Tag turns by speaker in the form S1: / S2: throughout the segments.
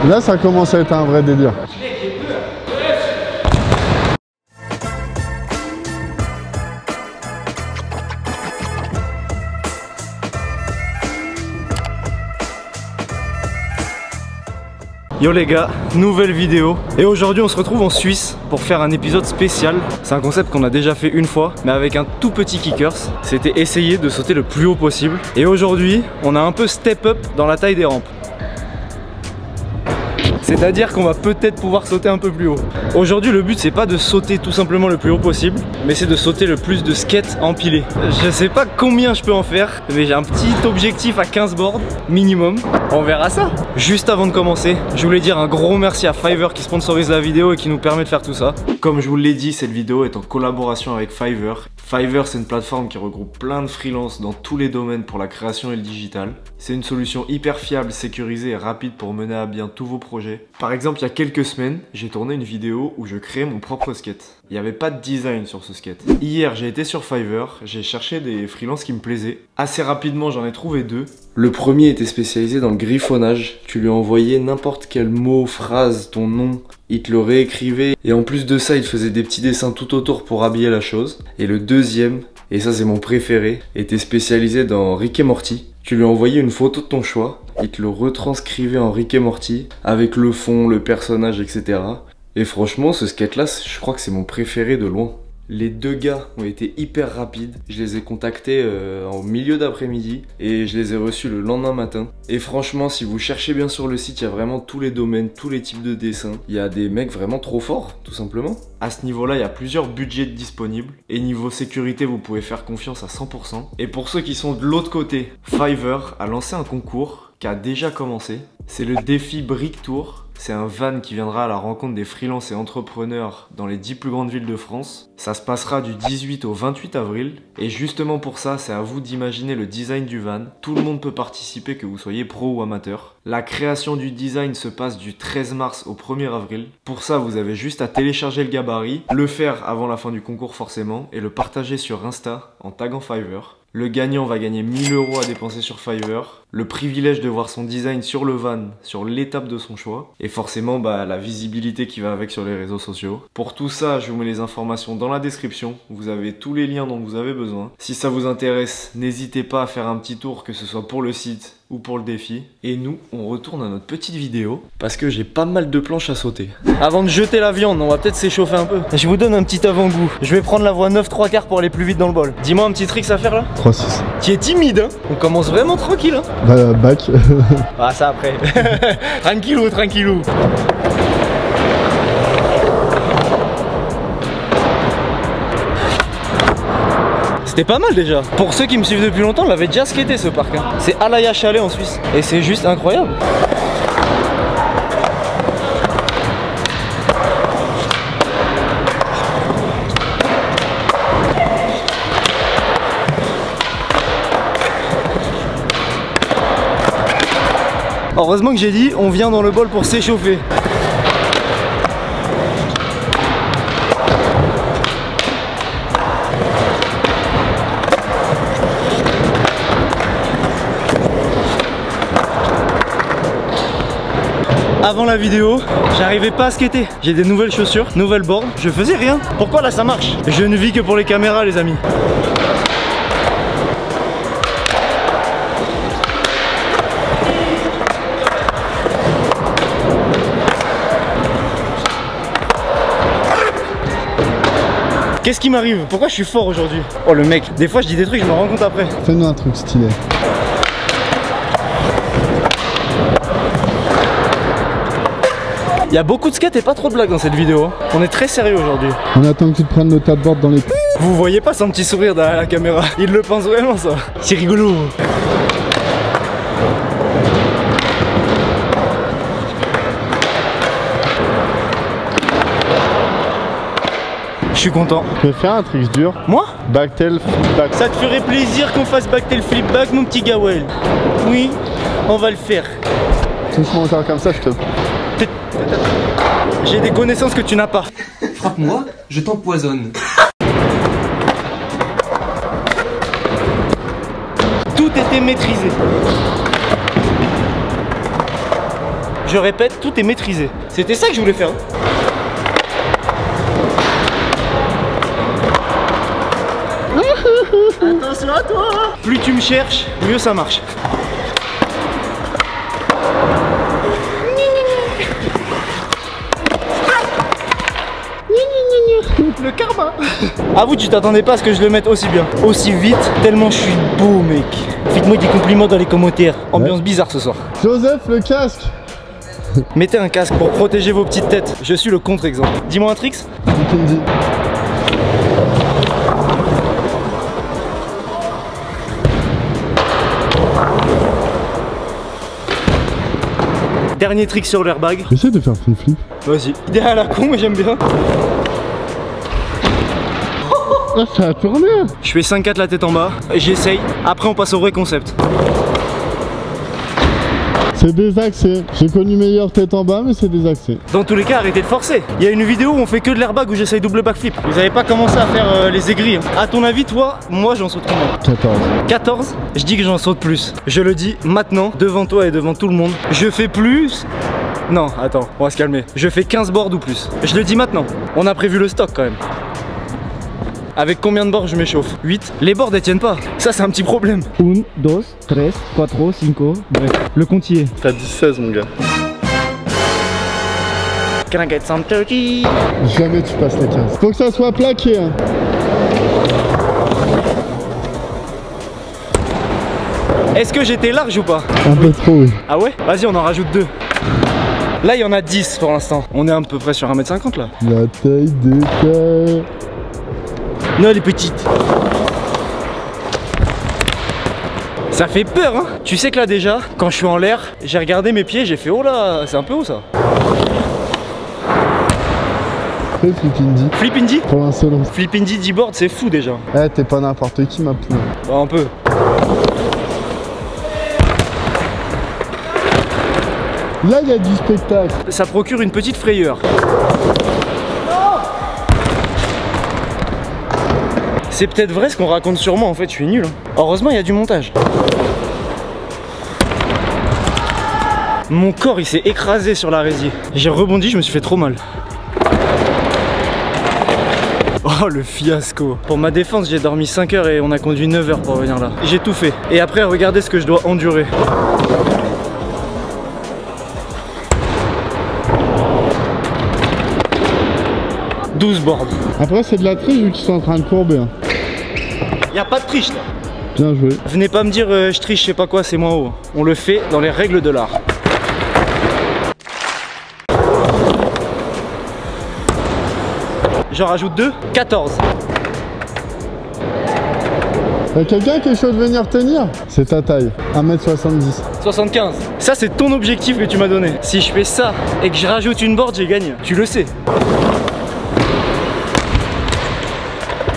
S1: Là, ça commence à être un vrai délire.
S2: Yo les gars, nouvelle vidéo. Et aujourd'hui on se retrouve en Suisse pour faire un épisode spécial. C'est un concept qu'on a déjà fait une fois, mais avec un tout petit kickers. C'était essayer de sauter le plus haut possible. Et aujourd'hui, on a un peu step up dans la taille des rampes. C'est-à-dire qu'on va peut-être pouvoir sauter un peu plus haut. Aujourd'hui le but c'est pas de sauter tout simplement le plus haut possible, mais c'est de sauter le plus de skates empilés. Je sais pas combien je peux en faire, mais j'ai un petit objectif à 15 boards minimum. On verra ça. Juste avant de commencer, je voulais dire un gros merci à Fiverr qui sponsorise la vidéo et qui nous permet de faire tout ça. Comme je vous l'ai dit, cette vidéo est en collaboration avec Fiverr. Fiverr, c'est une plateforme qui regroupe plein de freelances dans tous les domaines pour la création et le digital. C'est une solution hyper fiable, sécurisée et rapide pour mener à bien tous vos projets. Par exemple, il y a quelques semaines, j'ai tourné une vidéo où je créais mon propre skate. Il n'y avait pas de design sur ce skate. Hier, j'ai été sur Fiverr, j'ai cherché des freelances qui me plaisaient. Assez rapidement, j'en ai trouvé deux. Le premier était spécialisé dans le griffonnage. Tu lui envoyais n'importe quel mot, phrase, ton nom, il te le réécrivait. Et en plus de ça, il faisait des petits dessins tout autour pour habiller la chose. Et le deuxième, et ça c'est mon préféré, était spécialisé dans Rick et Morty. Tu lui envoyais une photo de ton choix, il te le retranscrivait en Rick et Morty, avec le fond, le personnage, etc. Et franchement, ce skate-là, je crois que c'est mon préféré de loin. Les deux gars ont été hyper rapides, je les ai contactés en milieu d'après-midi et je les ai reçus le lendemain matin. Et franchement, si vous cherchez bien sur le site, il y a vraiment tous les domaines, tous les types de dessins. Il y a des mecs vraiment trop forts, tout simplement. À ce niveau-là, il y a plusieurs budgets disponibles et niveau sécurité, vous pouvez faire confiance à 100%. Et pour ceux qui sont de l'autre côté, Fiverr a lancé un concours qui a déjà commencé. C'est le défi Brick Tour. C'est un van qui viendra à la rencontre des freelances et entrepreneurs dans les 10 plus grandes villes de France. Ça se passera du 18 au 28 avril. Et justement pour ça, c'est à vous d'imaginer le design du van. Tout le monde peut participer, que vous soyez pro ou amateur. La création du design se passe du 13 mars au 1er avril. Pour ça, vous avez juste à télécharger le gabarit, le faire avant la fin du concours forcément, et le partager sur Insta en taguant Fiverr. Le gagnant va gagner 1000 € à dépenser sur Fiverr, le privilège de voir son design sur le van, sur l'étape de son choix, et forcément la visibilité qui va avec sur les réseaux sociaux. Pour tout ça, je vous mets les informations dans la description, vous avez tous les liens dont vous avez besoin. Si ça vous intéresse, n'hésitez pas à faire un petit tour, que ce soit pour le site ou pour le défi. Et nous, on retourne à notre petite vidéo, parce que j'ai pas mal de planches à sauter. Avant de jeter la viande, on va peut-être s'échauffer un peu. Je vous donne un petit avant-goût. Je vais prendre la voie 9/3/4 pour aller plus vite dans le bol. Dis-moi un petit trick à faire là.
S1: 3-6.
S2: Tu es timide hein. On commence vraiment tranquille hein.
S1: Bah, back.
S2: Ah ça après. Tranquillou, tranquillou. C'était pas mal déjà. Pour ceux qui me suivent depuis longtemps, on l'avait déjà skaté ce parc hein. C'est Alaya Chalet en Suisse. Et c'est juste incroyable. Heureusement que j'ai dit, on vient dans le bol pour s'échauffer. Avant la vidéo, j'arrivais pas à skater. J'ai des nouvelles chaussures, nouvelles boards, je faisais rien. Pourquoi là ça marche? Je ne vis que pour les caméras les amis. Qu'est-ce qui m'arrive? Pourquoi je suis fort aujourd'hui? Oh le mec, des fois je dis des trucs, je me rends compte après.
S1: Fais-nous un truc stylé.
S2: Il y a beaucoup de skate et pas trop de blagues dans cette vidéo hein. On est très sérieux aujourd'hui.
S1: On attend que tu te prennes le tapboard dans les...
S2: Vous voyez pas son petit sourire derrière la caméra? Il le pense vraiment ça. C'est rigolo. Je suis content.
S1: Tu veux faire un trick dur?
S2: Moi?
S1: Backtail, flip back.
S2: Ça te ferait plaisir qu'on fasse backtail flip back mon petit Gawel? Oui, on va le faire.
S1: Touche-moi encore comme ça, je te...
S2: J'ai des connaissances que tu n'as pas.
S3: Frappe-moi, je t'empoisonne.
S2: Tout était maîtrisé. Je répète, tout est maîtrisé. C'était ça que je voulais faire. Attention à toi. Plus tu me cherches, mieux ça marche. Le karma. Avoue, tu t'attendais pas à ce que je le mette aussi bien, aussi vite, tellement je suis beau, mec. Faites-moi des compliments dans les commentaires. Ambiance bizarre ce soir.
S1: Joseph, le casque.
S2: Mettez un casque pour protéger vos petites têtes. Je suis le contre-exemple. Dis-moi un tricks.
S1: Flippin'D.
S2: Dernier trick sur l'airbag.
S1: Essaye de faire front flip.
S2: Vas-y. Idée à la con, mais j'aime bien.
S1: Ah, ça a tourné.
S2: Je fais 5-4 la tête en bas, j'essaye, après on passe au vrai concept.
S1: C'est désaxé. J'ai connu meilleure tête en bas, mais c'est désaxé.
S2: Dans tous les cas, arrêtez de forcer. Il y a une vidéo où on fait que de l'airbag où j'essaye double backflip. Vous n'avez pas commencé à faire les aigris. Hein. À ton avis, toi, moi j'en saute combien?
S1: 14.
S2: 14? Je dis que j'en saute plus. Je le dis maintenant, devant toi et devant tout le monde. Je fais plus... Non, attends, on va se calmer. Je fais 15 boards ou plus. Je le dis maintenant. On a prévu le stock quand même. Avec combien de boards je m'échauffe? 8. Les boards elles tiennent pas. Ça c'est un petit problème.
S4: 1, 2, 3, 4, 5, bref, le comptier.
S1: T'as dit 16 mon gars.
S2: Can I get some turkey?
S1: Jamais tu passes les 15. Faut que ça soit plaqué. Hein.
S2: Est-ce que j'étais large ou pas?
S1: Un peu trop, oui.
S2: Ah ouais? Vas-y, on en rajoute 2. Là il y en a 10 pour l'instant. On est à peu près sur 1m50 là.
S1: La taille des tailles.
S2: Non, elle est petite. Ça fait peur, hein. Tu sais que là déjà, quand je suis en l'air, j'ai regardé mes pieds, j'ai fait oh là, c'est un peu haut ça.
S1: Fais Flippin'D.
S2: Flippin'D?
S1: Pour l'insolence.
S2: Flippin'D 10 boards, c'est fou déjà.
S1: Eh, t'es pas n'importe qui, ma poule.
S2: Bon, un peu.
S1: Là, il y a du spectacle.
S2: Ça procure une petite frayeur. C'est peut-être vrai ce qu'on raconte sur moi, en fait, je suis nul. Heureusement, il y a du montage. Mon corps, il s'est écrasé sur la résille. J'ai rebondi, je me suis fait trop mal. Oh, le fiasco. Pour ma défense, j'ai dormi 5 heures et on a conduit 9 heures pour venir là. J'ai tout fait. Et après, regardez ce que je dois endurer. « 12 boards.
S1: Après, c'est de la triche vu qu'ils sont en train de courber. Hein.
S2: Y a pas de triche là.
S1: Bien joué.
S2: Venez pas me dire je triche, je sais pas quoi, c'est moins haut. On le fait dans les règles de l'art. J'en rajoute 2, 14.
S1: Y'a quelqu'un qui est chaud de venir tenir? C'est ta taille, 1m70.
S2: 75. Ça c'est ton objectif que tu m'as donné. Si je fais ça et que je rajoute une board, j'ai gagné. Tu le sais.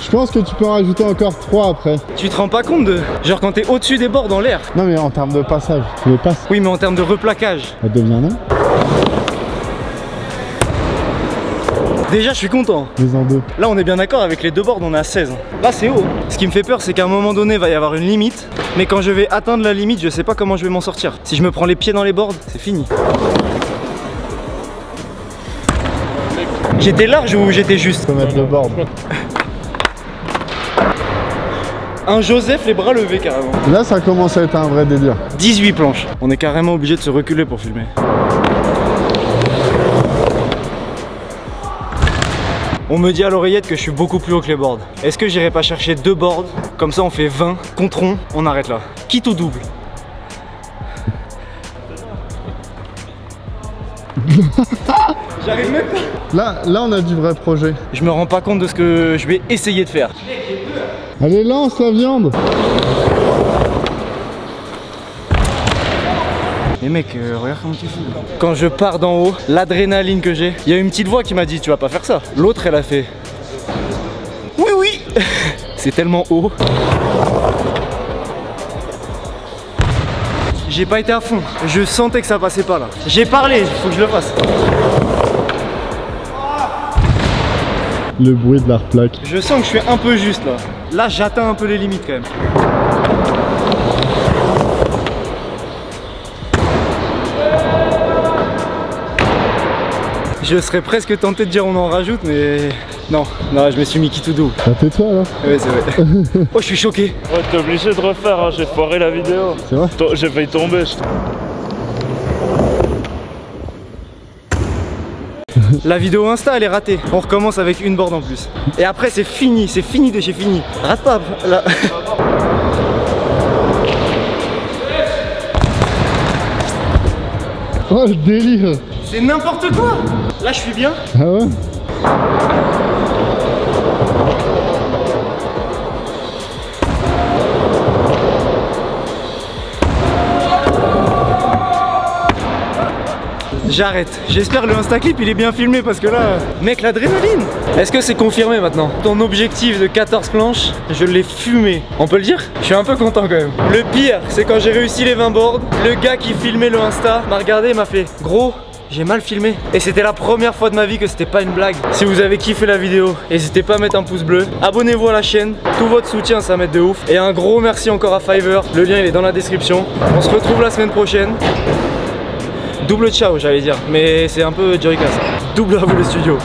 S1: Je pense que tu peux en rajouter encore 3 après.
S2: Tu te rends pas compte de... Genre quand t'es au-dessus des boards en l'air.
S1: Non mais en termes de passage, tu les passes.
S2: Oui mais en termes de replaquage.
S1: Elle devient là.
S2: Déjà je suis content.
S1: Les en deux.
S2: Là on est bien d'accord, avec les 2 boards on est à 16. Là c'est haut. Ce qui me fait peur c'est qu'à un moment donné il va y avoir une limite. Mais quand je vais atteindre la limite je sais pas comment je vais m'en sortir. Si je me prends les pieds dans les boards, c'est fini. J'étais large ou j'étais juste?
S1: Faut mettre le board.
S2: Un Joseph les bras levés carrément.
S1: Là ça commence à être un vrai délire.
S2: 18 planches. On est carrément obligé de se reculer pour filmer. On me dit à l'oreillette que je suis beaucoup plus haut que les boards. Est-ce que j'irai pas chercher 2 boards? Comme ça on fait 20 contre on arrête là. Quitte au double. J'arrive même pas.
S1: Là on a du vrai projet.
S2: Je me rends pas compte de ce que je vais essayer de faire.
S1: Allez lance la viande.
S2: Mais mec, regarde comment tu fous. Quand je pars d'en haut, l'adrénaline que j'ai, il y a une petite voix qui m'a dit tu vas pas faire ça. L'autre elle a fait oui oui. C'est tellement haut. J'ai pas été à fond, je sentais que ça passait pas là. J'ai parlé, il faut que je le fasse.
S1: Le bruit de la replaque.
S2: Je sens que je suis un peu juste là. Là j'atteins un peu les limites quand même. Je serais presque tenté de dire on en rajoute, mais non, je me suis mis qui tout doux.
S1: Bah tais-toi alors.
S2: Ouais, c'est vrai. Oh, je suis choqué.
S5: Ouais, t'es obligé de refaire, hein, j'ai foiré la vidéo.
S1: C'est vrai?
S5: J'ai failli tomber.
S2: La vidéo Insta elle est ratée. On recommence avec une board en plus. Et après c'est fini de chez fini. Rate pas là.
S1: Oh le délire.
S2: C'est n'importe quoi. Là je suis bien.
S1: Ah ouais?
S2: J'arrête. J'espère le Instaclip il est bien filmé parce que là, mec, l'adrénaline. Est-ce que c'est confirmé maintenant? Ton objectif de 14 planches, je l'ai fumé. On peut le dire? Je suis un peu content quand même. Le pire, c'est quand j'ai réussi les 20 boards, le gars qui filmait le Insta m'a regardé et m'a fait gros, j'ai mal filmé. Et c'était la première fois de ma vie que c'était pas une blague. Si vous avez kiffé la vidéo, n'hésitez pas à mettre un pouce bleu. Abonnez-vous à la chaîne. Tout votre soutien, ça m'aide de ouf. Et un gros merci encore à Fiverr. Le lien il est dans la description. On se retrouve la semaine prochaine. Double ciao j'allais dire, mais c'est un peu Joy Class. Double à vous le studio.